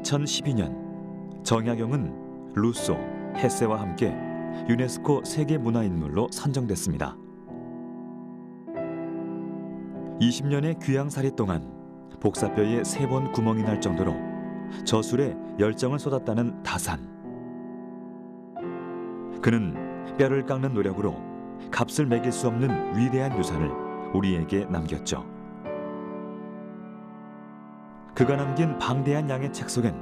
2012년 정약용은 루소, 헤세와 함께 유네스코 세계문화인물로 선정됐습니다. 20년의 귀양살이 동안 복사뼈에 3번 구멍이 날 정도로 저술에 열정을 쏟았다는 다산. 그는 뼈를 깎는 노력으로 값을 매길 수 없는 위대한 유산을 우리에게 남겼죠. 그가 남긴 방대한 양의 책 속엔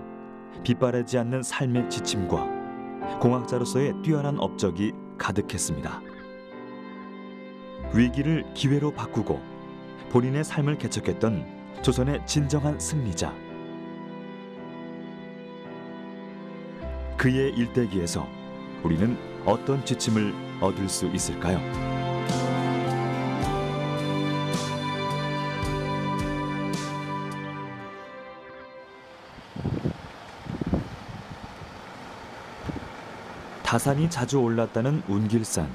빗바라지 않는 삶의 지침과 공학자로서의 뛰어난 업적이 가득했습니다. 위기를 기회로 바꾸고 본인의 삶을 개척했던 조선의 진정한 승리자. 그의 일대기에서 우리는 어떤 지침을 얻을 수 있을까요? 다산이 자주 올랐다는 운길산.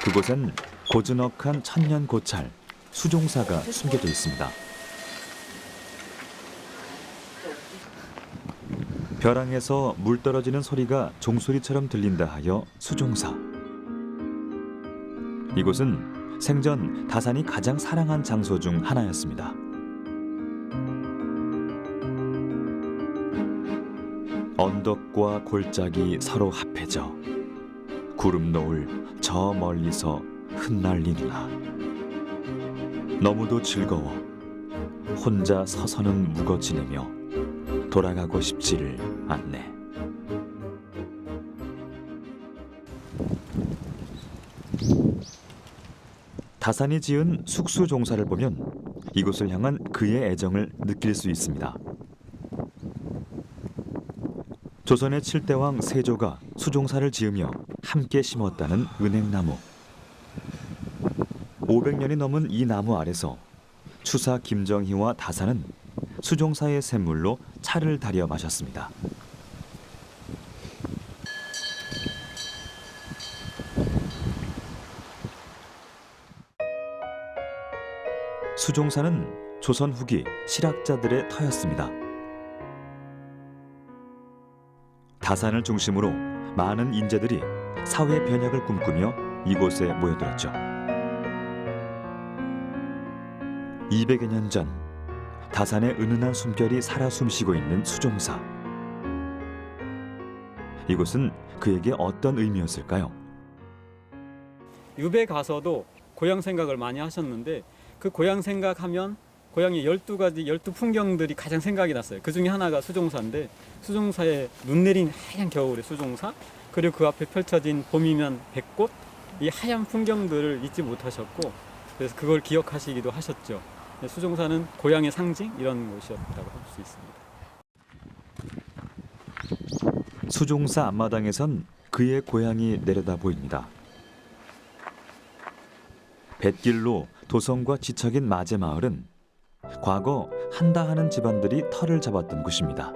그곳엔 고즈넉한 천년 고찰, 수종사가 숨겨져 있습니다. 벼랑에서 물 떨어지는 소리가 종소리처럼 들린다 하여 수종사. 이곳은 생전 다산이 가장 사랑한 장소 중 하나였습니다. 언덕과 골짜기 서로 합해져 구름 노을 저 멀리서 흩날리느라 너무도 즐거워 혼자 서서는 묵어 지내며 돌아가고 싶지를 않네. 다산이 지은 숙수종사를 보면 이곳을 향한 그의 애정을 느낄 수 있습니다. 조선의 7대왕 세조가 수종사를 지으며 함께 심었다는 은행나무. 500년이 넘은 이 나무 아래서 추사 김정희와 다산은 수종사의 샘물로 차를 달여 마셨습니다. 수종사는 조선 후기 실학자들의 터였습니다. 다산을 중심으로 많은 인재들이 사회 변혁을 꿈꾸며 이곳에 모여들었죠. 200여 년 전 다산의 은은한 숨결이 살아 숨쉬고 있는 수종사. 이곳은 그에게 어떤 의미였을까요? 유배 가서도 고향 생각을 많이 하셨는데 그 고향 생각하면 고향의 12가지 12풍경들이 가장 생각이 났어요. 그 중에 하나가 수종사인데 수종사에 눈 내린 하얀 겨울의 수종사, 그리고 그 앞에 펼쳐진 봄이면 백꽃, 이 하얀 풍경들을 잊지 못하셨고 그래서 그걸 기억하시기도 하셨죠. 수종사는 고향의 상징 이런 곳이었다고 할 수 있습니다. 수종사 앞마당에선 그의 고향이 내려다 보입니다. 뱃길로 도성과 지척인 마제마을은 과거 한다 하는 집안들이 터를 잡았던 곳입니다.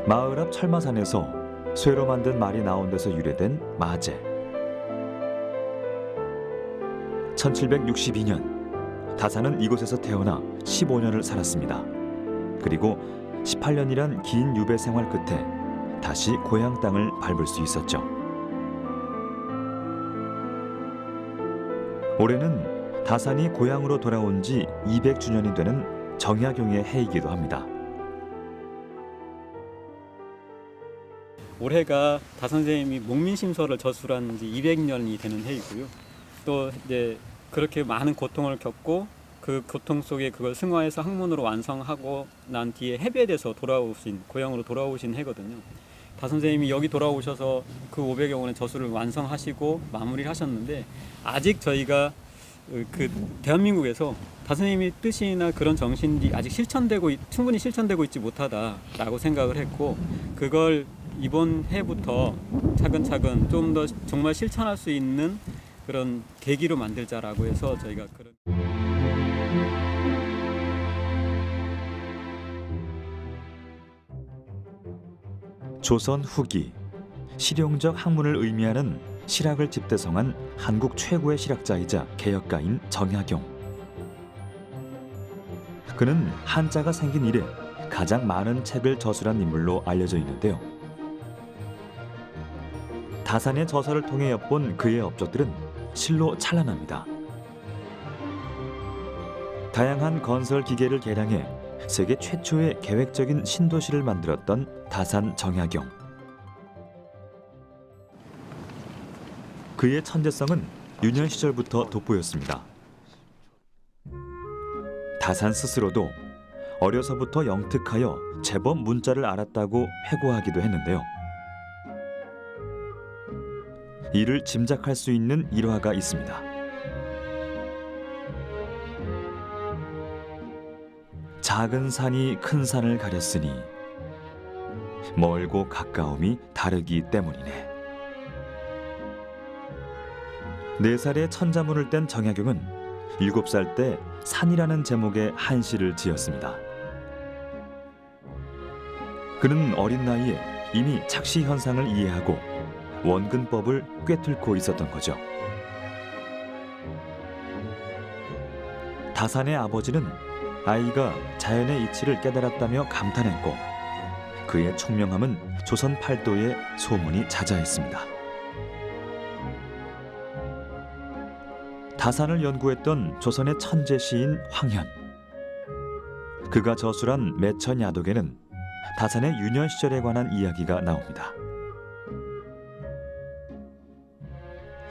마을 앞 철마산에서 쇠로 만든 말이 나온 데서 유래된 마제. 1762년 다산은 이곳에서 태어나 15년을 살았습니다. 그리고 18년이란 긴 유배 생활 끝에 다시 고향 땅을 밟을 수 있었죠. 올해는 다산이 고향으로 돌아온 지 200주년이 되는 정약용의 해이기도 합니다. 올해가 다 선생님이 목민심서를 저술한 지 200년이 되는 해이고요. 또 이제 그렇게 많은 고통을 겪고 그 고통 속에 그걸 승화해서 학문으로 완성하고 난 뒤에 해배돼서 돌아오신 고향으로 돌아오신 해거든요. 다 선생님이 여기 돌아오셔서 그 500여 권의 저술을 완성하시고 마무리를 하셨는데 아직 저희가 그 대한민국에서 다 선생님의 뜻이나 그런 정신이 아직 충분히 실천되고 있지 못하다라고 생각을 했고 그걸 이번 해부터 차근차근 좀 더 정말 실천할 수 있는 그런 계기로 만들자라고 해서 저희가 그런 조선 후기 실용적 학문을 의미하는 실학을 집대성한 한국 최고의 실학자이자 개혁가인 정약용. 그는 한자가 생긴 이래 가장 많은 책을 저술한 인물로 알려져 있는데요. 다산의 저서를 통해 엿본 그의 업적들은 실로 찬란합니다. 다양한 건설 기계를 개량해 세계 최초의 계획적인 신도시를 만들었던 다산 정약용. 그의 천재성은 유년 시절부터 돋보였습니다. 다산 스스로도 어려서부터 영특하여 제법 문자를 알았다고 회고하기도 했는데요. 이를 짐작할 수 있는 일화가 있습니다. 작은 산이 큰 산을 가렸으니 멀고 가까움이 다르기 때문이네. 4살에 천자문을 뗀 정약용은 7살 때 산이라는 제목의 한시를 지었습니다. 그는 어린 나이에 이미 착시 현상을 이해하고 원근법을 꿰뚫고 있었던 거죠. 다산의 아버지는 아이가 자연의 이치를 깨달았다며 감탄했고 그의 총명함은 조선 팔도에 소문이 자자했습니다. 다산을 연구했던 조선의 천재 시인 황현. 그가 저술한 매천야독에는 다산의 유년 시절에 관한 이야기가 나옵니다.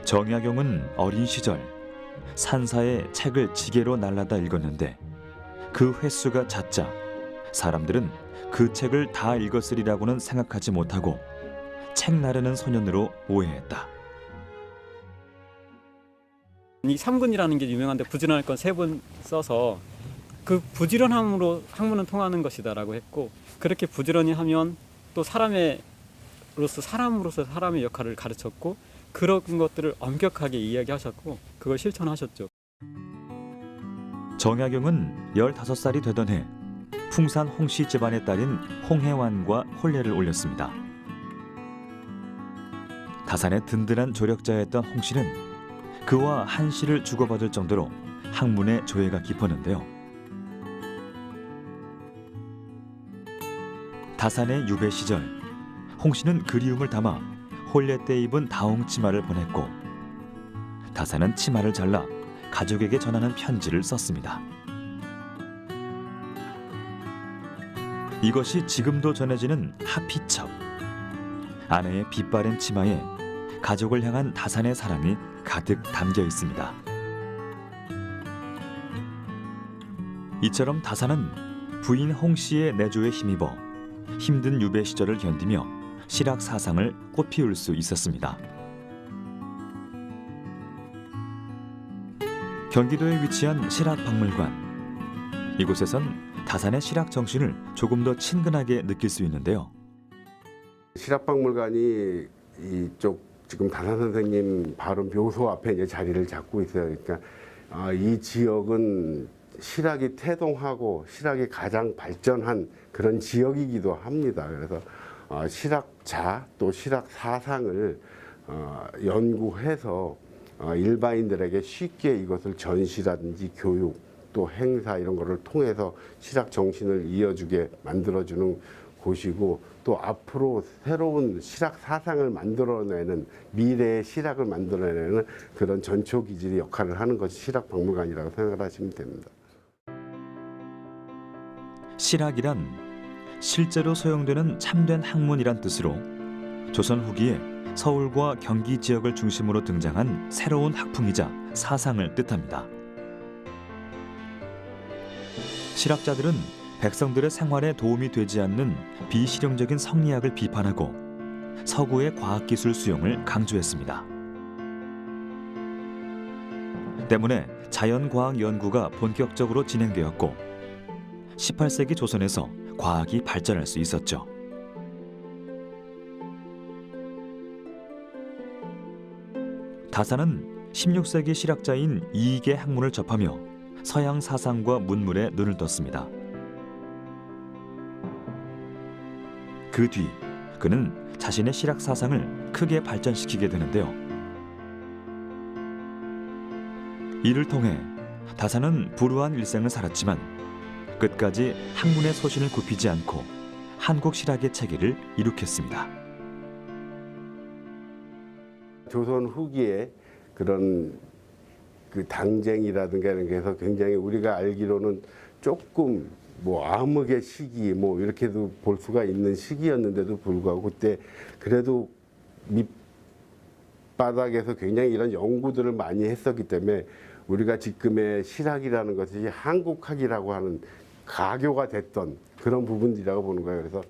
정약용은 어린 시절 산사에 책을 지게로 날라다 읽었는데 그 횟수가 잦자 사람들은 그 책을 다 읽었으리라고는 생각하지 못하고 책 나르는 소년으로 오해했다. 이 삼근이라는 게 유명한데 부지런할 건 3번 써서 그 부지런함으로 학문은 통하는 것이다라고 했고, 그렇게 부지런히 하면 또 사람으로서 사람의 역할을 가르쳤고 그런 것들을 엄격하게 이야기하셨고 그걸 실천하셨죠. 정약용은 15살이 되던 해 풍산 홍씨 집안의 딸인 홍해완과 혼례를 올렸습니다. 다산의 든든한 조력자였던 홍씨는 그와 한시를 주고받을 정도로 학문의 조예가 깊었는데요. 다산의 유배 시절 홍씨는 그리움을 담아 혼례 때 입은 다홍 치마를 보냈고 다산은 치마를 잘라 가족에게 전하는 편지를 썼습니다. 이것이 지금도 전해지는 하피첩. 아내의 빛바랜 치마에 가족을 향한 다산의 사랑이 가득 담겨 있습니다. 이처럼 다산은 부인 홍씨의 내조에 힘입어 힘든 유배 시절을 견디며 실학 사상을 꽃피울 수 있었습니다. 경기도에 위치한 실학박물관. 이곳에선 다산의 실학 정신을 조금 더 친근하게 느낄 수 있는데요. 실학박물관이 이쪽 지금 다산 선생님 발음 묘소 앞에 이제 자리를 잡고 있어요. 그러니까 이 지역은 실학이 태동하고 실학이 가장 발전한 그런 지역이기도 합니다. 그래서 실학자 또 실학 사상을 연구해서 일반인들에게 쉽게 이것을 전시라든지 교육 또 행사 이런 거를 통해서 실학 정신을 이어주게 만들어주는 곳이고, 또 앞으로 새로운 실학 사상을 만들어내는 미래의 실학을 만들어내는 그런 전초 기질의 역할을 하는 것이 실학박물관이라고 생각을 하시면 됩니다. 실학이란 실제로 소용되는 참된 학문이란 뜻으로 조선 후기에 서울과 경기 지역을 중심으로 등장한 새로운 학풍이자 사상을 뜻합니다. 실학자들은 백성들의 생활에 도움이 되지 않는 비실용적인 성리학을 비판하고 서구의 과학기술 수용을 강조했습니다. 때문에 자연과학 연구가 본격적으로 진행되었고 18세기 조선에서 과학이 발전할 수 있었죠. 다산은 16세기 실학자인 이익의 학문을 접하며 서양 사상과 문물에 눈을 떴습니다. 그 뒤 그는 자신의 실학 사상을 크게 발전시키게 되는데요. 이를 통해 다산은 불우한 일생을 살았지만 끝까지 학문의 소신을 굽히지 않고 한국 실학의 체계를 이룩했습니다. 조선 후기에 그런 그 당쟁이라든가 이런 게 해서 굉장히 우리가 알기로는 조금 뭐 암흑의 시기 뭐 이렇게도 볼 수가 있는 시기였는데도 불구하고 그때 그래도 밑바닥에서 굉장히 이런 연구들을 많이 했었기 때문에 우리가 지금의 실학이라는 것이 한국학이라고 하는 가교가 됐던 그런 부분이라고 보는 거예요. 그래서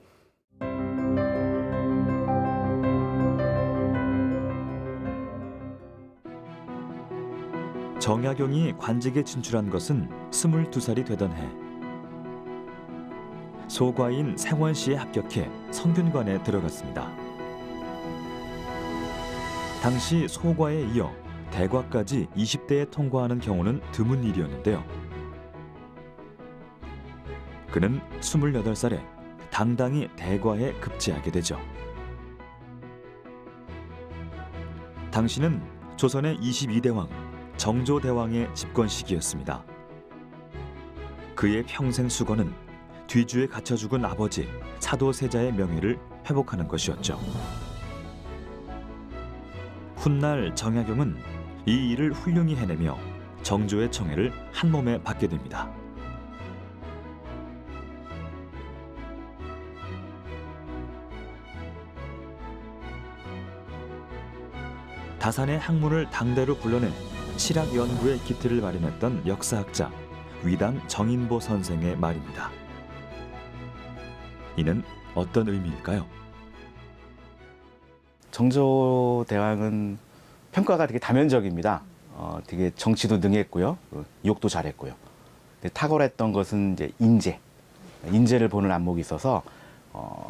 정약용이 관직에 진출한 것은 22살이 되던 해. 소과인 생원시에 합격해 성균관에 들어갔습니다. 당시 소과에 이어 대과까지 20대에 통과하는 경우는 드문 일이었는데요. 그는 28살에 당당히 대과에 급제하게 되죠. 당시는 조선의 22대왕 정조대왕의 집권 시기였습니다. 그의 평생 수건은 뒤주에 갇혀 죽은 아버지 사도세자의 명예를 회복하는 것이었죠. 훗날 정약용은 이 일을 훌륭히 해내며 정조의 청해를 한몸에 받게 됩니다. 다산의 학문을 당대로 불러내 실학 연구의 기틀을 마련했던 역사학자 위당 정인보 선생의 말입니다. 이는 어떤 의미일까요? 정조대왕은 평가가 되게 다면적입니다. 되게 정치도 능했고요, 욕도 잘했고요. 근데 탁월했던 것은 이제 인재를 보는 안목이 있어서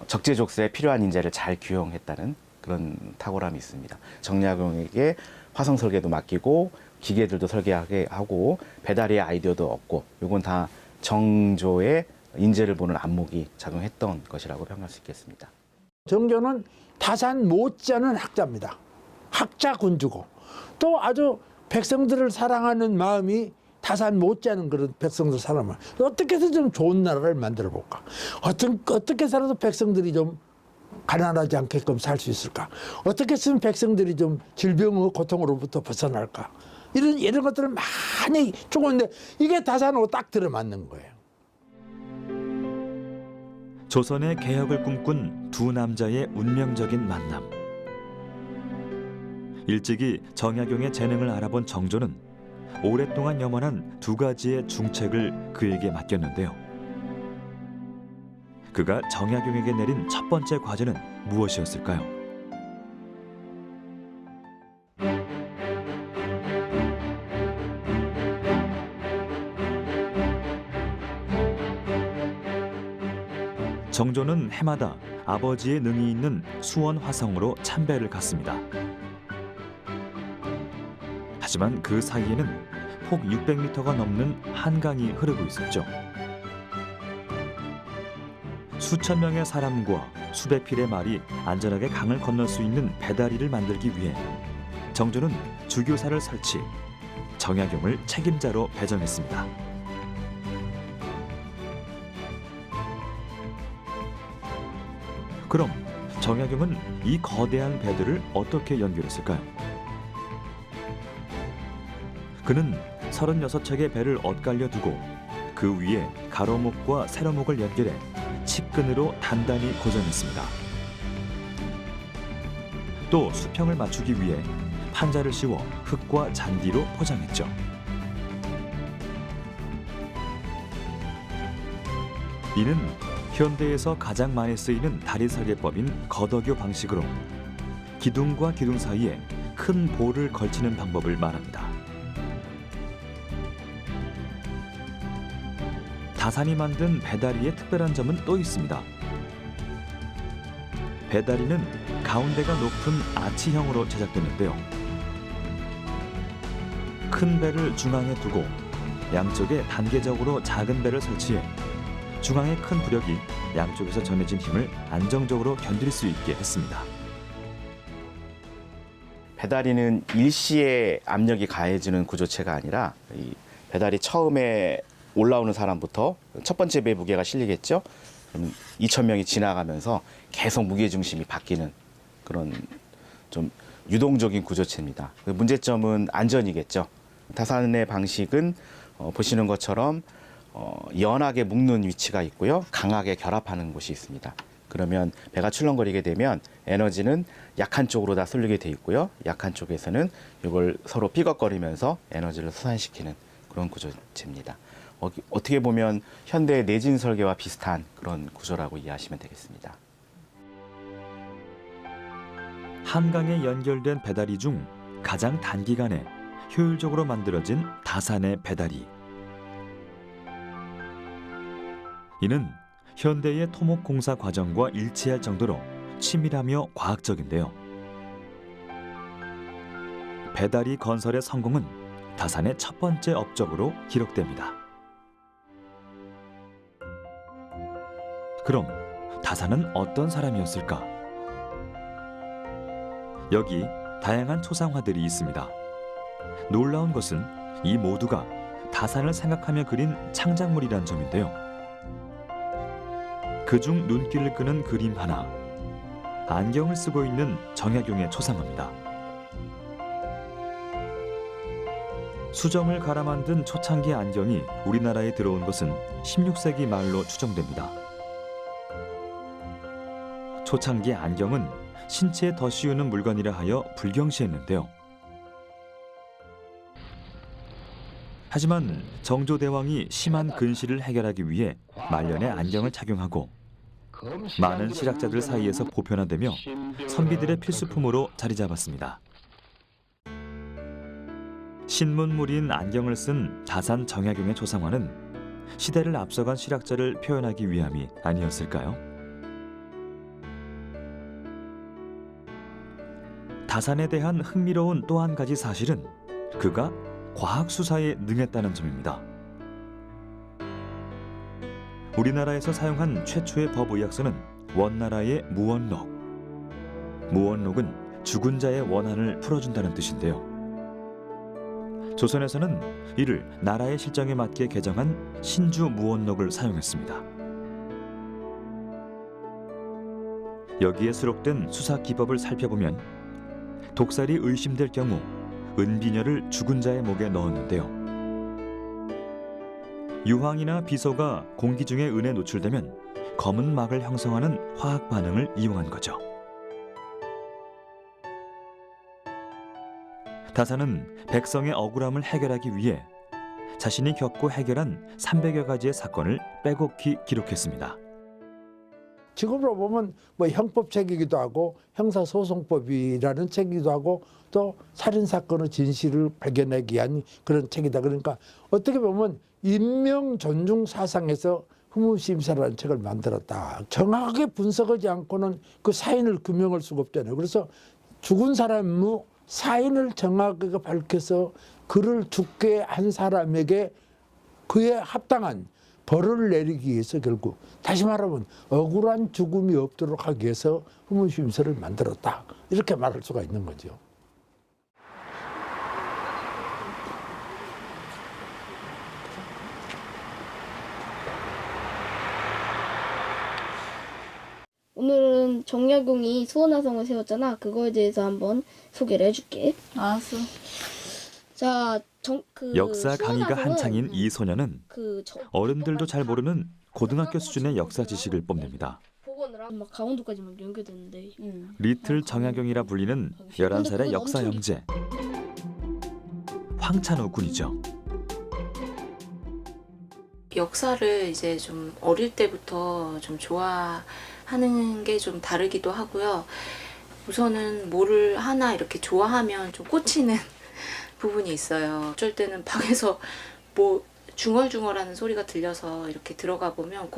적재적소에 필요한 인재를 잘 규용했다는 그런 탁월함이 있습니다. 정약용에게 화성 설계도 맡기고 기계들도 설계하게 하고 배달의 아이디어도 얻고 이건 다 정조의 인재를 보는 안목이 작용했던 것이라고 평가할 수 있겠습니다. 정조는 다산 못지않은 학자입니다. 학자 군주고 또 아주 백성들을 사랑하는 마음이 다산 못지않은 그런 백성들 사람을 어떻게 해서 좀 좋은 나라를 만들어 볼까? 어떻게 살아도 백성들이 좀 가난하지 않게끔 살 수 있을까? 어떻게 했으면 백성들이 좀 질병의 고통으로부터 벗어날까? 이런 것들을 많이 쪼고는데 이게 다산으로 딱 들어맞는 거예요. 조선의 개혁을 꿈꾼 두 남자의 운명적인 만남. 일찍이 정약용의 재능을 알아본 정조는 오랫동안 염원한 두 가지의 중책을 그에게 맡겼는데요. 그가 정약용에게 내린 첫 번째 과제는 무엇이었을까요? 정조는 해마다 아버지의 능이 있는 수원 화성으로 참배를 갔습니다. 하지만 그 사이에는 폭 600m가 넘는 한강이 흐르고 있었죠. 수천 명의 사람과 수백 필의 말이 안전하게 강을 건널 수 있는 배다리를 만들기 위해 정조는 주교사를 설치, 정약용을 책임자로 배정했습니다. 그럼 정약용은 이 거대한 배들을 어떻게 연결했을까요? 그는 36척의 배를 엇갈려 두고 그 위에 가로목과 세로목을 연결해 칡끈으로 단단히 고정했습니다. 또 수평을 맞추기 위해 판자를 씌워 흙과 잔디로 포장했죠. 이는 현대에서 가장 많이 쓰이는 다리 설계법인 거덕교 방식으로 기둥과 기둥 사이에 큰 볼을 걸치는 방법을 말합니다. 다산이 만든 배다리의 특별한 점은 또 있습니다. 배다리는 가운데가 높은 아치형으로 제작되는데요. 큰 배를 중앙에 두고 양쪽에 단계적으로 작은 배를 설치해 중앙의 큰 부력이 양쪽에서 전해진 힘을 안정적으로 견딜 수 있게 했습니다. 배다리는 일시에 압력이 가해지는 구조체가 아니라 이 배다리 처음에 올라오는 사람부터 첫 번째 배 무게가 실리겠죠. 2,000명이 지나가면서 계속 무게 중심이 바뀌는 그런 좀 유동적인 구조체입니다. 그 문제점은 안전이겠죠. 타산의 방식은 보시는 것처럼 연하게 묶는 위치가 있고요. 강하게 결합하는 곳이 있습니다. 그러면 배가 출렁거리게 되면 에너지는 약한 쪽으로 다 쏠리게 돼 있고요. 약한 쪽에서는 이걸 서로 삐걱거리면서 에너지를 솟아시키는 그런 구조체입니다. 어떻게 보면 현대의 내진 설계와 비슷한 그런 구조라고 이해하시면 되겠습니다. 한강에 연결된 배다리 중 가장 단기간에 효율적으로 만들어진 다산의 배다리. 이는 현대의 토목공사 과정과 일치할 정도로 치밀하며 과학적인데요. 배다리 건설의 성공은 다산의 첫 번째 업적으로 기록됩니다. 그럼 다산은 어떤 사람이었을까? 여기 다양한 초상화들이 있습니다. 놀라운 것은 이 모두가 다산을 생각하며 그린 창작물이란 점인데요. 그중 눈길을 끄는 그림 하나, 안경을 쓰고 있는 정약용의 초상화입니다. 수정을 갈아 만든 초창기 안경이 우리나라에 들어온 것은 16세기 말로 추정됩니다. 초창기 안경은 신체에 더 씌우는 물건이라 하여 불경시했는데요. 하지만 정조대왕이 심한 근시를 해결하기 위해 말년에 안경을 착용하고 많은 실학자들 사이에서 보편화되며 선비들의 필수품으로 자리 잡았습니다. 신문물인 안경을 쓴 다산 정약용의 초상화는 시대를 앞서간 실학자를 표현하기 위함이 아니었을까요? 다산에 대한 흥미로운 또 한 가지 사실은 그가 과학 수사에 능했다는 점입니다. 우리나라에서 사용한 최초의 법의학서는 원나라의 무원록. 무원록은 죽은 자의 원한을 풀어준다는 뜻인데요. 조선에서는 이를 나라의 실정에 맞게 개정한 신주 무원록을 사용했습니다. 여기에 수록된 수사 기법을 살펴보면 독살이 의심될 경우 은비녀를 죽은 자의 목에 넣었는데요. 유황이나 비소가 공기 중에 은에 노출되면 검은 막을 형성하는 화학 반응을 이용한 거죠. 다산은 백성의 억울함을 해결하기 위해 자신이 겪고 해결한 300여 가지의 사건을 빼곡히 기록했습니다. 지금으로 보면 뭐 형법책이기도 하고 형사소송법이라는 책이기도 하고 또 살인사건의 진실을 발견하기 위한 그런 책이다. 그러니까 어떻게 보면 인명 존중 사상에서 후무심사라는 책을 만들었다. 정확하게 분석하지 않고는 그 사인을 규명할 수가 없잖아요. 그래서 죽은 사람의 사인을 정확하게 밝혀서 그를 죽게 한 사람에게 그에 합당한 벌을 내리기 위해서 결국 다시 말하면 억울한 죽음이 없도록 하기 위해서 후무심서를 만들었다. 이렇게 말할 수가 있는 거죠. 오늘은 정약용이 수원화성을 세웠잖아. 그거에 대해서 한번 소개를 해줄게. 알았어. 자, 역사 강의가 한창인 이 소녀는 어른들도 잘 모르는 고등학교 수준의 역사 지식을 뽐냅니다. 막 강원도까지 막 연결됐는데. 리틀 정약용이라 불리는 11살의 역사 형제 황찬우 군이죠. 역사를 이제 좀 어릴 때부터 좀 좋아하는 게 좀 다르기도 하고요. 우선은 뭐를 하나 이렇게 좋아하면 좀 꽂히는 부분이 있어요. 어쩔 때는 방에서 뭐 중얼중얼하는 소리가 들려서 이렇게 들어가 보면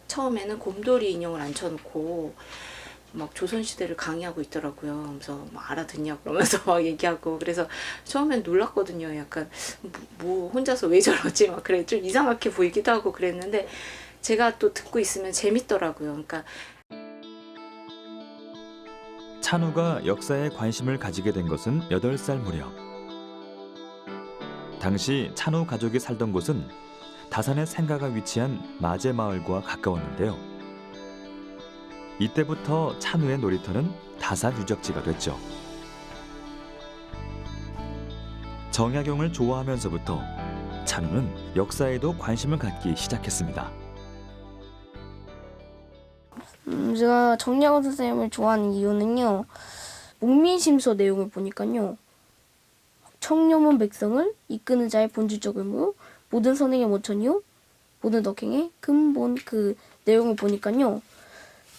처음에는 곰돌이 인형을 앉혀놓고 막 조선시대를 강의하고 있더라고요. 그래서 막 알아듣냐 그러면서 막 얘기하고, 그래서 처음엔 놀랐거든요. 약간 뭐 혼자서 왜 저러지 막 그래, 좀 이상하게 보이기도 하고 그랬는데 제가 또 듣고 있으면 재밌더라고요. 그러니까 찬우가 역사에 관심을 가지게 된 것은 8살 무렵. 당시 찬우 가족이 살던 곳은 다산의 생가가 위치한 마제마을과 가까웠는데요. 이때부터 찬우의 놀이터는 다산 유적지가 됐죠. 정약용을 좋아하면서부터 찬우는 역사에도 관심을 갖기 시작했습니다. 제가 정약용 선생님을 좋아하는 이유는요. 목민심서 내용을 보니까요. 청렴한 백성을 이끄는 자의 본질적 의무, 모든 선행의 모천이요, 모든 덕행의 근본, 그 내용을 보니까요.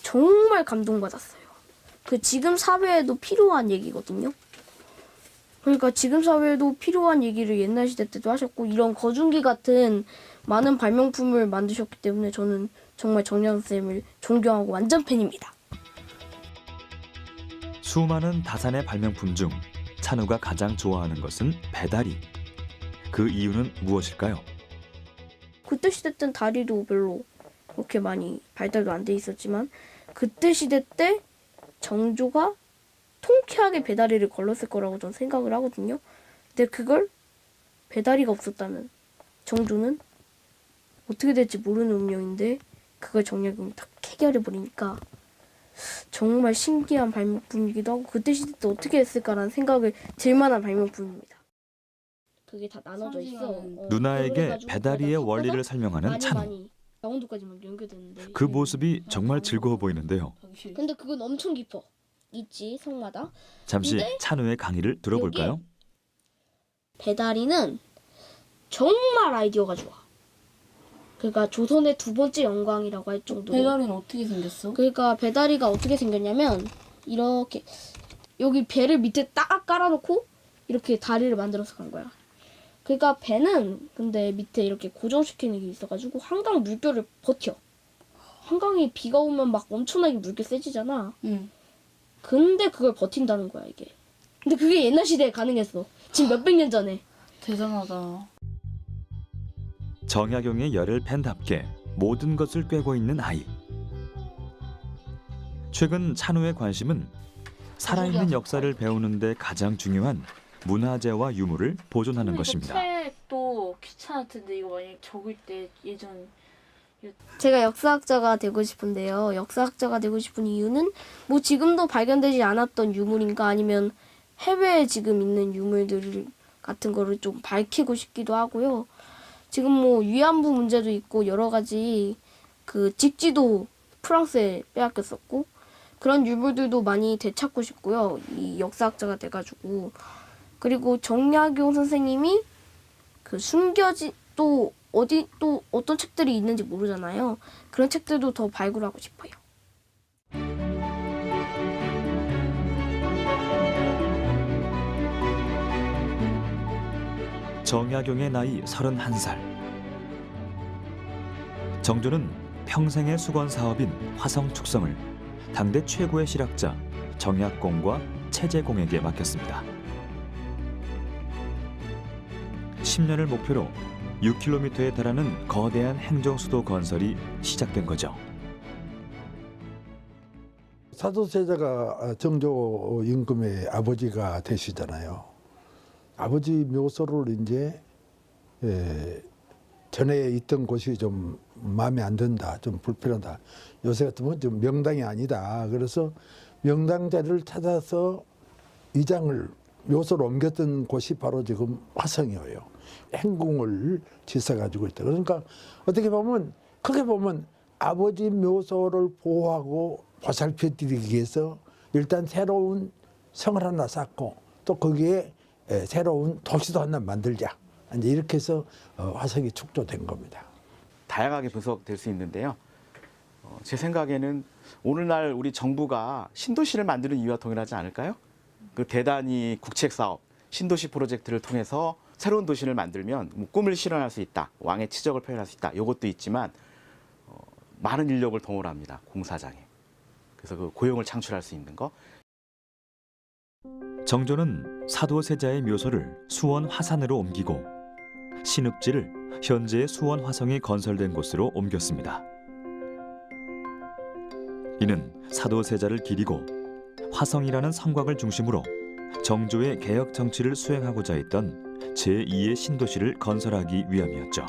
정말 감동받았어요. 그 지금 사회에도 필요한 얘기거든요. 그러니까 지금 사회에도 필요한 얘기를 옛날 시대 때도 하셨고, 이런 거중기 같은 많은 발명품을 만드셨기 때문에 저는 정말 정약용 선생님을 존경하고 완전 팬입니다. 수많은 다산의 발명품 중 찬우가 가장 좋아하는 것은 배다리. 그 이유는 무엇일까요? 그때 시대 땐 다리도 별로 그렇게 많이 발달도 안 돼 있었지만 그때 시대 때 정조가 통쾌하게 배다리를 걸렀을 거라고 저는 생각을 하거든요. 근데 그걸 배다리가 없었다면 정조는 어떻게 될지 모르는 운명인데 그걸 정약용이 딱 해결해 버리니까 정말 신기한 발명품이기도 하고 그때 시대 때 어떻게 했을까라는 생각을 들 만한 발명품입니다. 그게 다 나눠져 있어. 누나에게 배다리의 원리를 설명하는 찬우. 많이 강원도까지만 연결되는데. 그 모습이 정말 즐거워 보이는데요. 근데 그건 엄청 깊어. 있지 성마다. 잠시 근데 찬우의 강의를 들어볼까요? 배다리는 정말 아이디어가 좋아. 그러니까 조선의 두 번째 영광이라고 할 정도로. 배다리는 어떻게 생겼어? 그러니까 배다리가 어떻게 생겼냐면 이렇게 여기 배를 밑에 딱 깔아놓고 이렇게 다리를 만들어서 간 거야. 그러니까 배는 근데 밑에 이렇게 고정시키는 게 있어가지고 한강 물결을 버텨. 한강에 비가 오면 막 엄청나게 물결 세지잖아. 응. 근데 그걸 버틴다는 거야 이게. 근데 그게 옛날 시대에 가능했어. 지금 몇백 년 전에. 대단하다. 정약용의 열혈 팬답게 모든 것을 꿰고 있는 아이. 최근 찬우의 관심은 살아있는 역사를 배우는 데 가장 중요한 문화재와 유물을 보존하는 것입니다. 책도 귀찮을 텐데 이거 만약 적을 때 예전 제가 역사학자가 되고 싶은데요. 역사학자가 되고 싶은 이유는 뭐 지금도 발견되지 않았던 유물인가 아니면 해외에 지금 있는 유물들 같은 거를 좀 밝히고 싶기도 하고요. 지금 뭐 위안부 문제도 있고 여러 가지 그 직지도 프랑스에 빼앗겼었고 그런 유물들도 많이 되찾고 싶고요. 이 역사학자가 돼가지고 그리고 정약용 선생님이 그 숨겨진 또 어디 또 어떤 책들이 있는지 모르잖아요. 그런 책들도 더 발굴하고 싶어요. 정약용의 나이 31살. 정조는 평생의 수건 사업인 화성 축성을 당대 최고의 실학자 정약공과 채재공에게 맡겼습니다. 10년을 목표로 6km에 달하는 거대한 행정수도 건설이 시작된 거죠. 사도세자가 정조 임금의 아버지가 되시잖아요. 아버지 묘소를 이제 전에 있던 곳이 좀 마음에 안 든다, 좀 불편하다. 요새 같으면 좀 명당이 아니다. 그래서 명당자를 찾아서 이장을 묘소로 옮겼던 곳이 바로 지금 화성이에요. 행궁을 짓어가지고 있다. 그러니까 어떻게 보면 크게 보면 아버지 묘소를 보호하고 보살펴드리기 위해서 일단 새로운 성을 하나 쌓고 또 거기에 새로운 도시도 하나 만들자. 이제 이렇게 해서 화성이 축조된 겁니다. 다양하게 분석될 수 있는데요. 제 생각에는 오늘날 우리 정부가 신도시를 만드는 이유와 동일하지 않을까요? 그 대단히 국책 사업, 신도시 프로젝트를 통해서 새로운 도시를 만들면 뭐 꿈을 실현할 수 있다, 왕의 치적을 표현할 수 있다. 이것도 있지만 많은 인력을 동원합니다. 공사장에. 그래서 그 고용을 창출할 수 있는 거. 정조는 사도세자의 묘소를 수원 화산으로 옮기고 신읍지를 현재의 수원 화성이 건설된 곳으로 옮겼습니다. 이는 사도세자를 기리고 화성이라는 성곽을 중심으로 정조의 개혁 정치를 수행하고자 했던 제2의 신도시를 건설하기 위함이었죠.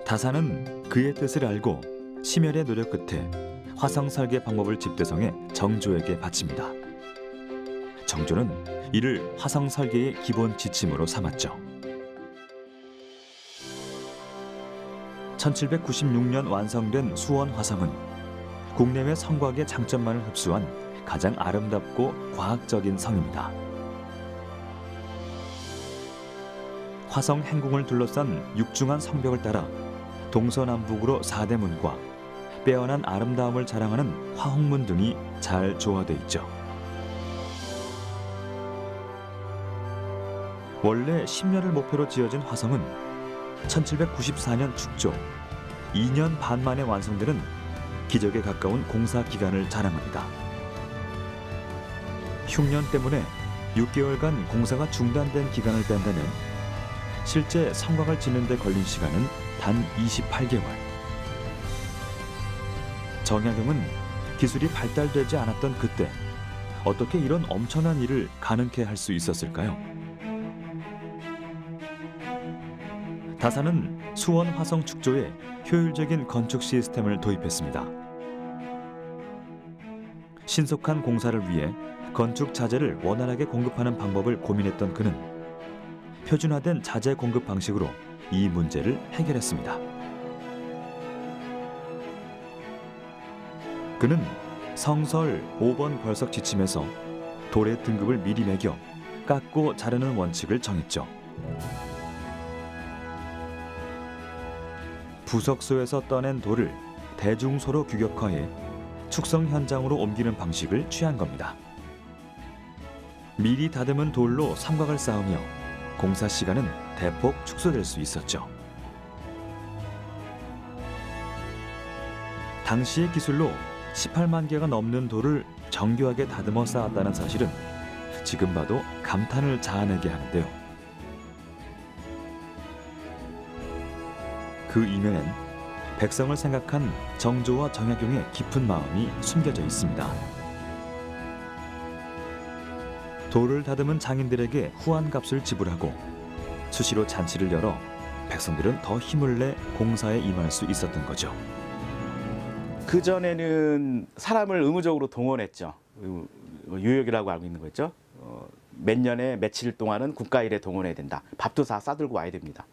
다산은 그의 뜻을 알고 심혈의 노력 끝에 화성 설계 방법을 집대성해 정조에게 바칩니다. 정조는 이를 화성 설계의 기본 지침으로 삼았죠. 1796년 완성된 수원 화성은 국내외 성곽의 장점만을 흡수한 가장 아름답고 과학적인 성입니다. 화성 행궁을 둘러싼 육중한 성벽을 따라 동서남북으로 4대문과 빼어난 아름다움을 자랑하는 화홍문 등이 잘 조화되어 있죠. 원래 10년을 목표로 지어진 화성은 1794년 축조 2년 반 만에 완성되는 기적에 가까운 공사 기간을 자랑합니다. 흉년 때문에 6개월간 공사가 중단된 기간을 뺀다면 실제 성곽을 짓는 데 걸린 시간은 단 28개월. 정약용은 기술이 발달되지 않았던 그때 어떻게 이런 엄청난 일을 가능케 할 수 있었을까요? 다산은 수원 화성 축조에 효율적인 건축 시스템을 도입했습니다. 신속한 공사를 위해 건축 자재를 원활하게 공급하는 방법을 고민했던 그는 표준화된 자재 공급 방식으로 이 문제를 해결했습니다. 그는 성설 5번 벌석 지침에서 돌의 등급을 미리 매겨 깎고 자르는 원칙을 정했죠. 부석소에서 떠낸 돌을 대중소로 규격화해 축성 현장으로 옮기는 방식을 취한 겁니다. 미리 다듬은 돌로 삼각을 쌓으며 공사 시간은 대폭 축소될 수 있었죠. 당시의 기술로 18만 개가 넘는 돌을 정교하게 다듬어 쌓았다는 사실은 지금 봐도 감탄을 자아내게 하는데요. 그 이면엔 백성을 생각한 정조와 정약용의 깊은 마음이 숨겨져 있습니다. 돌을 다듬은 장인들에게 후한값을 지불하고 수시로 잔치를 열어 백성들은 더 힘을 내 공사에 임할 수 있었던 거죠. 그전에는 사람을 의무적으로 동원했죠. 유역이라고 알고 있는 거죠. 몇 년에 며칠 동안은 국가일에 동원해야 된다. 밥도 다 싸들고 와야 됩니다.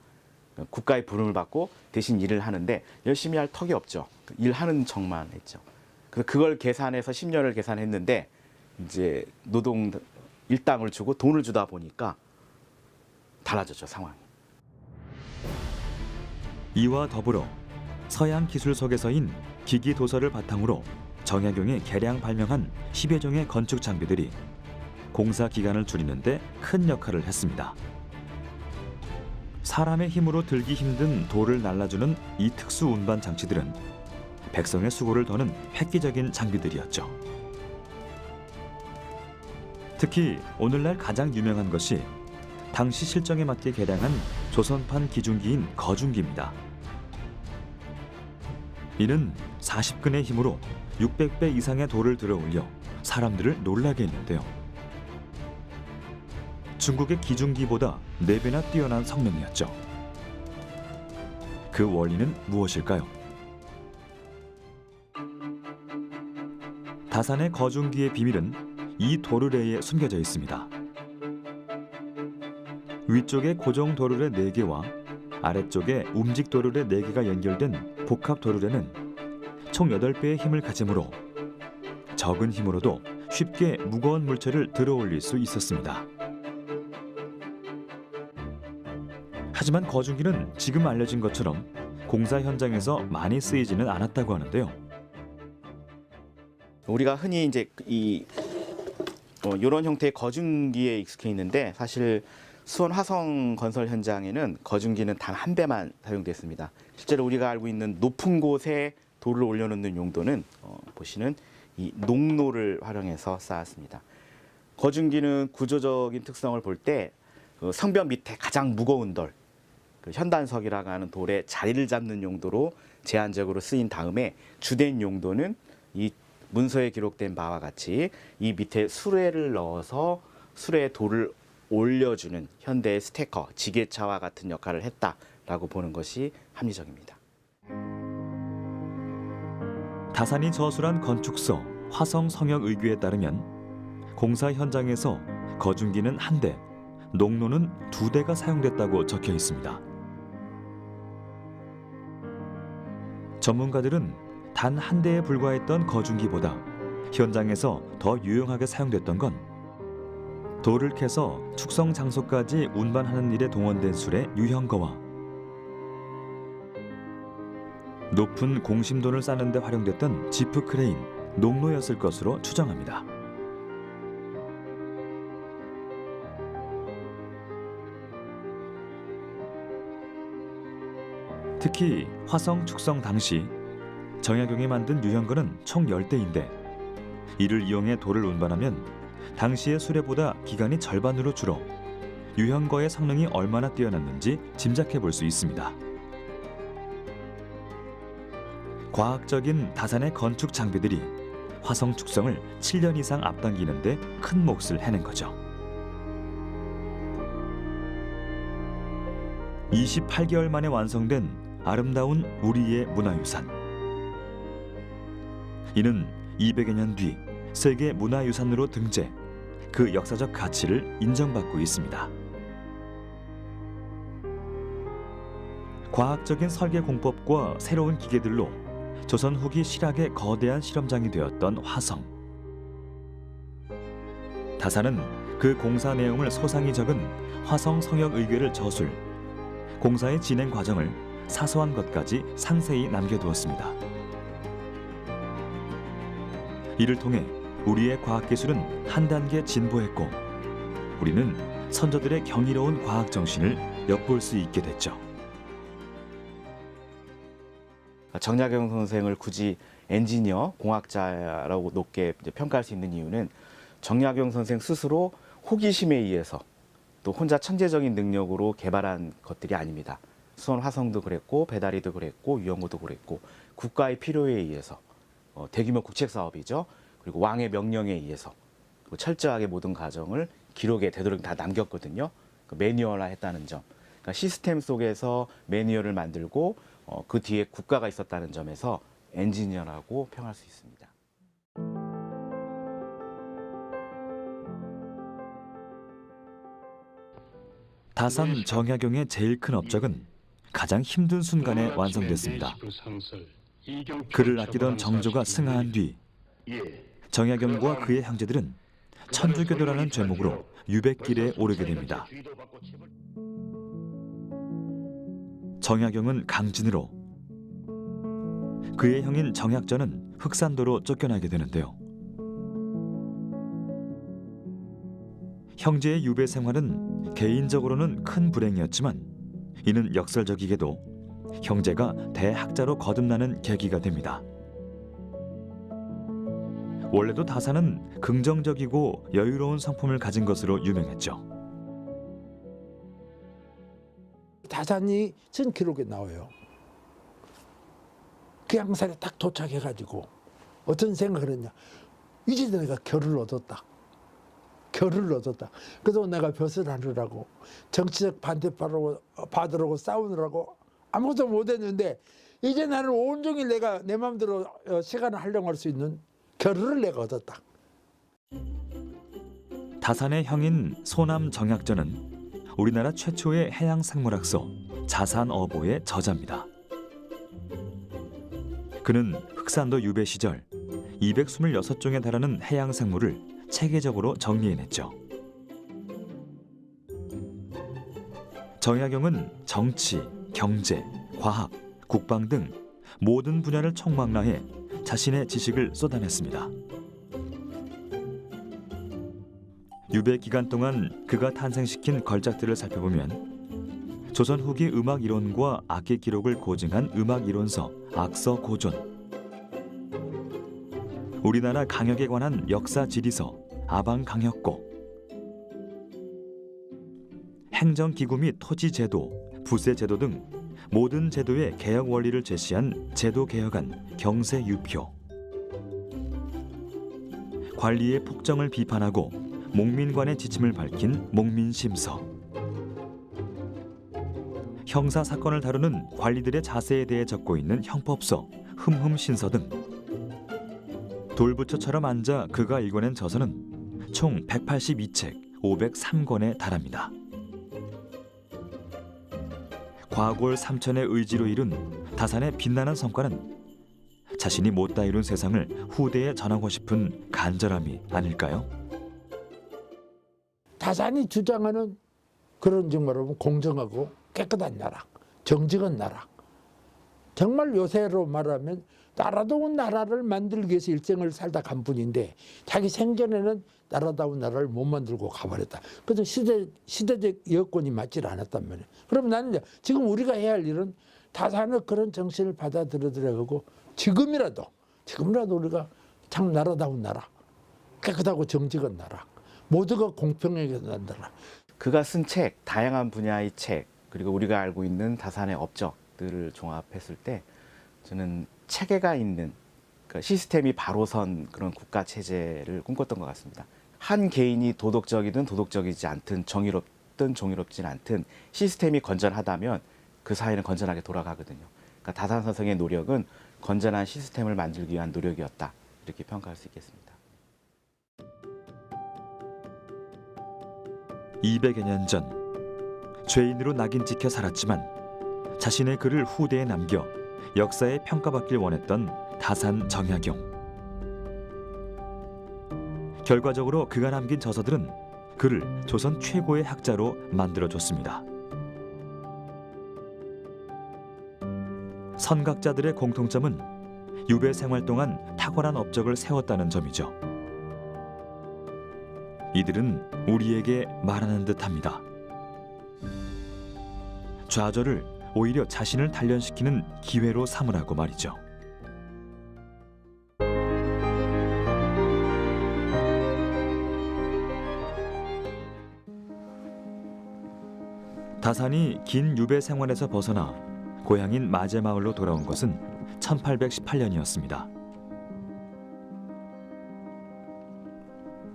국가의 부름을 받고 대신 일을 하는데 열심히 할 턱이 없죠. 일하는 척만 했죠. 그래서 그걸 계산해서 10년을 계산했는데 이제 노동 일당을 주고 돈을 주다 보니까 달라졌죠, 상황이. 이와 더불어 서양 기술 속에서인 기기 도서를 바탕으로 정약용이 개량 발명한 10여 종의 건축 장비들이 공사 기간을 줄이는 데 큰 역할을 했습니다. 사람의 힘으로 들기 힘든 돌을 날라주는 이 특수 운반 장치들은 백성의 수고를 더는 획기적인 장비들이었죠. 특히 오늘날 가장 유명한 것이 당시 실정에 맞게 개량한 조선판 기중기인 거중기입니다. 이는 40근의 힘으로 600배 이상의 돌을 들어 올려 사람들을 놀라게 했는데요. 중국의 기중기보다 4배나 뛰어난 성능이었죠. 그 원리는 무엇일까요? 다산의 거중기의 비밀은 이 도르래에 숨겨져 있습니다. 위쪽에 고정 도르래 4개와 아래쪽에 움직 도르래 4개가 연결된 복합 도르래는 총 8배의 힘을 가지므로 적은 힘으로도 쉽게 무거운 물체를 들어 올릴 수 있었습니다. 하지만 거중기는 지금 알려진 것처럼 공사 현장에서 많이 쓰이지는 않았다고 하는데요. 우리가 흔히 이제 이런 형태의 거중기에 익숙해 있는데 사실 수원 화성 건설 현장에는 거중기는 단 한 대만 사용됐습니다. 실제로 우리가 알고 있는 높은 곳에 돌을 올려놓는 용도는 보시는 이 농로를 활용해서 쌓았습니다. 거중기는 구조적인 특성을 볼 때 성벽 밑에 가장 무거운 돌, 그 현단석이라고 하는 돌에 자리를 잡는 용도로 제한적으로 쓰인 다음에 주된 용도는 이 문서에 기록된 바와 같이 이 밑에 수레를 넣어서 수레에 돌을 올려주는 현대의 스태커, 지게차와 같은 역할을 했다라고 보는 것이 합리적입니다. 다산이 저술한 건축서 화성 성역의궤에 따르면 공사 현장에서 거중기는 1대, 농로는 2대가 사용됐다고 적혀 있습니다. 전문가들은 단 1대에 불과했던 거중기보다 현장에서 더 유용하게 사용됐던 건 돌을 캐서 축성 장소까지 운반하는 일에 동원된 술의 유형거와 높은 공심돌을 싸는 데 활용됐던 지프 크레인, 농로였을 것으로 추정합니다. 특히 화성 축성 당시 정약용이 만든 유형거는 총 10대인데 이를 이용해 돌을 운반하면 당시의 수레보다 기간이 절반으로 줄어 유형거의 성능이 얼마나 뛰어났는지 짐작해 볼 수 있습니다. 과학적인 다산의 건축 장비들이 화성 축성을 7년 이상 앞당기는데 큰 몫을 해낸 거죠. 28개월 만에 완성된 아름다운 우리의 문화유산. 이는 200여 년 뒤 세계 문화유산으로 등재, 그 역사적 가치를 인정받고 있습니다. 과학적인 설계 공법과 새로운 기계들로 조선 후기 실학의 거대한 실험장이 되었던 화성. 다산은 그 공사 내용을 소상히 적은 화성 성역의궤를 저술, 공사의 진행 과정을 사소한 것까지 상세히 남겨두었습니다. 이를 통해 우리의 과학기술은 한 단계 진보했고 우리는 선조들의 경이로운 과학 정신을 엿볼 수 있게 됐죠. 정약용 선생을 굳이 엔지니어, 공학자라고 높게 평가할 수 있는 이유는 정약용 선생 스스로 호기심에 의해서 또 혼자 천재적인 능력으로 개발한 것들이 아닙니다. 수원 화성도 그랬고 배다리도 그랬고 유형고도 그랬고 국가의 필요에 의해서 대규모 국책 사업이죠. 그리고 왕의 명령에 의해서 철저하게 모든 과정을 기록에 되도록 다 남겼거든요. 매뉴얼화했다는 점. 그러니까 시스템 속에서 매뉴얼을 만들고 그 뒤에 국가가 있었다는 점에서 엔지니어라고 평할 수 있습니다. 다산 정약용의 제일 큰 업적은 가장 힘든 순간에 완성됐습니다. 그를 아끼던 정조가 승하한 뒤 정약용과 그의 형제들은 천주교도라는 죄목으로 유백길에 오르게 됩니다. 정약용은 강진으로, 그의 형인 정약전은 흑산도로 쫓겨나게 되는데요. 형제의 유배 생활은 개인적으로는 큰 불행이었지만 이는 역설적이게도 형제가 대학자로 거듭나는 계기가 됩니다. 원래도 다산은 긍정적이고 여유로운 성품을 가진 것으로 유명했죠. 다산이 쓴 기록에 나와요. 그 양산에 딱 도착해가지고 어떤 생각을 했냐. 이제 내가 결을 얻었다. 결을 얻었다. 그래서 내가 벼슬 하느라고 정치적 반대파라고 받으라고 싸우느라고 아무것도 못했는데 이제 나는 온종일 내가 내 마음대로 시간을 활용할 수 있는 결을 내가 얻었다. 다산의 형인 소남 정약전은 우리나라 최초의 해양 생물학서 자산어보의 저자입니다. 그는 흑산도 유배 시절 226종에 달하는 해양 생물을 체계적으로 정리해냈죠. 정약용은 정치, 경제, 과학, 국방 등 모든 분야를 총망라해 자신의 지식을 쏟아냈습니다. 유배 기간 동안 그가 탄생시킨 걸작들을 살펴보면 조선 후기 음악 이론과 악기 기록을 고증한 음악 이론서 악서 고존, 우리나라 강역에 관한 역사 지리서 아방 강역고, 행정기구 및 토지 제도, 부세 제도 등 모든 제도의 개혁 원리를 제시한 제도 개혁안 경세유표. 관리의 폭정을 비판하고 목민관의 지침을 밝힌 목민심서. 형사 사건을 다루는 관리들의 자세에 대해 적고 있는 형법서 흠흠신서 등 돌부처처럼 앉아 그가 읽어낸 저서는 총 182책 503권에 달합니다. 과골 삼천의 의지로 이룬 다산의 빛나는 성과는 자신이 못다 이룬 세상을 후대에 전하고 싶은 간절함이 아닐까요? 다산이 주장하는 그런 정말로 공정하고 깨끗한 나라, 정직한 나라. 정말 요새로 말하면 나라다운 나라를 만들기 위해서 일생을 살다 간 분인데 자기 생전에는 나라다운 나라를 못 만들고 가버렸다. 그래서 시대적 여건이 맞질 않았단 말이에요. 그럼 나는 지금 우리가 해야 할 일은 다산의 그런 정신을 받아들여들어가고 지금이라도 우리가 참 나라다운 나라, 깨끗하고 정직한 나라, 모두가 공평하게 사는 나라. 그가 쓴 책, 다양한 분야의 책, 그리고 우리가 알고 있는 다산의 업적들을 종합했을 때 저는 체계가 있는 그러니까 시스템이 바로 선 그런 국가 체제를 꿈꿨던 것 같습니다. 한 개인이 도덕적이든 도덕적이지 않든 정의롭든 정의롭진 않든 시스템이 건전하다면 그 사회는 건전하게 돌아가거든요. 그러니까 다산 선생의 노력은 건전한 시스템을 만들기 위한 노력이었다. 이렇게 평가할 수 있겠습니다. 200여 년 전 죄인으로 낙인 찍혀 살았지만 자신의 글을 후대에 남겨 역사에 평가받길 원했던 다산 정약용. 결과적으로 그가 남긴 저서들은 그를 조선 최고의 학자로 만들어줬습니다. 선각자들의 공통점은 유배 생활 동안 탁월한 업적을 세웠다는 점이죠. 이들은 우리에게 말하는 듯합니다. 좌절을 오히려 자신을 단련시키는 기회로 삼으라고 말이죠. 다산이 긴 유배 생활에서 벗어나 고향인 마제마을로 돌아온 것은 1818년이었습니다.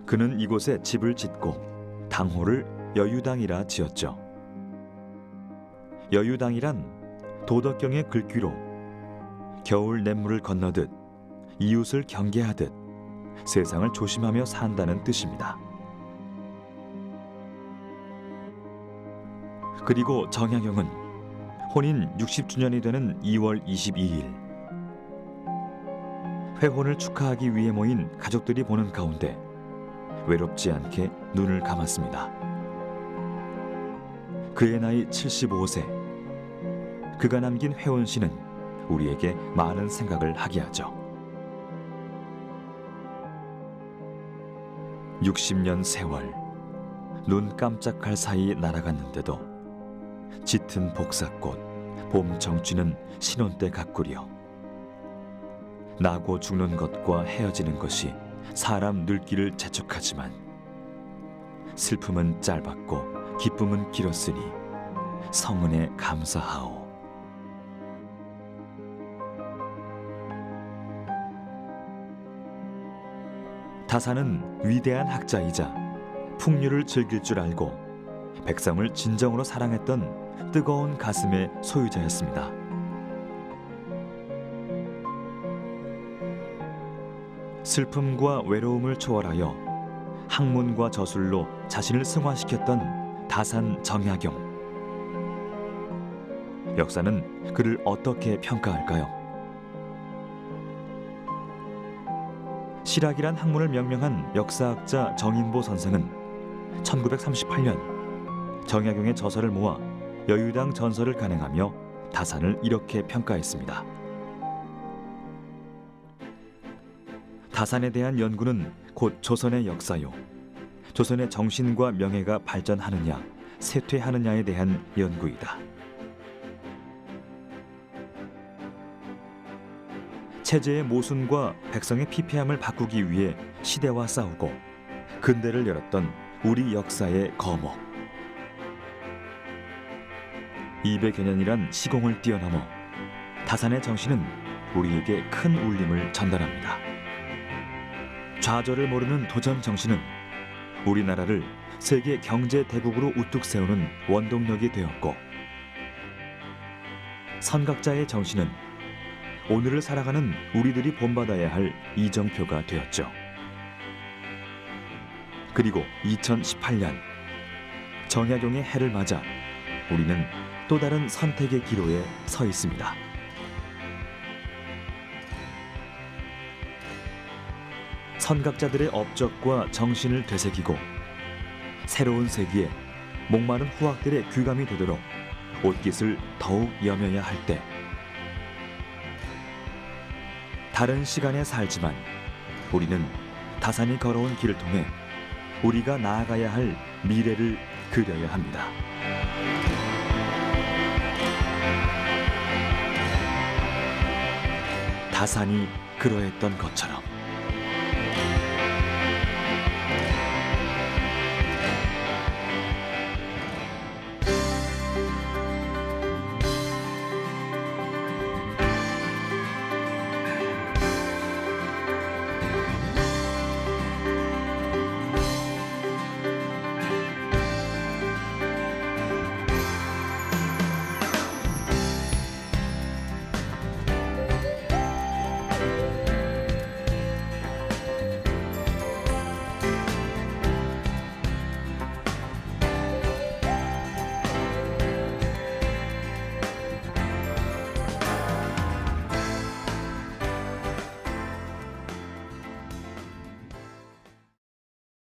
그는 이곳에 집을 짓고 당호를 여유당이라 지었죠. 여유당이란 도덕경의 글귀로 겨울 냇물을 건너듯 이웃을 경계하듯 세상을 조심하며 산다는 뜻입니다. 그리고 정약용은 혼인 60주년이 되는 2월 22일 회혼을 축하하기 위해 모인 가족들이 보는 가운데 외롭지 않게 눈을 감았습니다. 그의 나이 75세. 그가 남긴 회혼시는 우리에게 많은 생각을 하게 하죠. 60년 세월, 눈 깜짝할 사이 날아갔는데도 짙은 복사꽃, 봄 정취는 신혼때 가꾸려. 나고 죽는 것과 헤어지는 것이 사람 늙기를 재촉하지만 슬픔은 짧았고 기쁨은 길었으니 성은에 감사하오. 다산은 위대한 학자이자 풍류를 즐길 줄 알고 백성을 진정으로 사랑했던 뜨거운 가슴의 소유자였습니다. 슬픔과 외로움을 초월하여 학문과 저술로 자신을 승화시켰던 다산 정약용. 역사는 그를 어떻게 평가할까요? 실학이란 학문을 명명한 역사학자 정인보 선생은 1938년 정약용의 저서를 모아 여유당 전설을 간행하며 다산을 이렇게 평가했습니다. 다산에 대한 연구는 곧 조선의 역사요. 조선의 정신과 명예가 발전하느냐, 쇠퇴하느냐에 대한 연구이다. 체제의 모순과 백성의 피폐함을 바꾸기 위해 시대와 싸우고 근대를 열었던 우리 역사의 거목. 200여 년이란 시공을 뛰어넘어 다산의 정신은 우리에게 큰 울림을 전달합니다. 좌절을 모르는 도전 정신은 우리나라를 세계 경제 대국으로 우뚝 세우는 원동력이 되었고, 선각자의 정신은 오늘을 살아가는 우리들이 본받아야 할 이정표가 되었죠. 그리고 2018년 정약용의 해를 맞아 우리는 또 다른 선택의 기로에 서 있습니다. 선각자들의 업적과 정신을 되새기고 새로운 세기에 목마른 후학들의 귀감이 되도록 옷깃을 더욱 여며야 할 때, 다른 시간에 살지만 우리는 다산이 걸어온 길을 통해 우리가 나아가야 할 미래를 그려야 합니다. 다산이 그러했던 것처럼.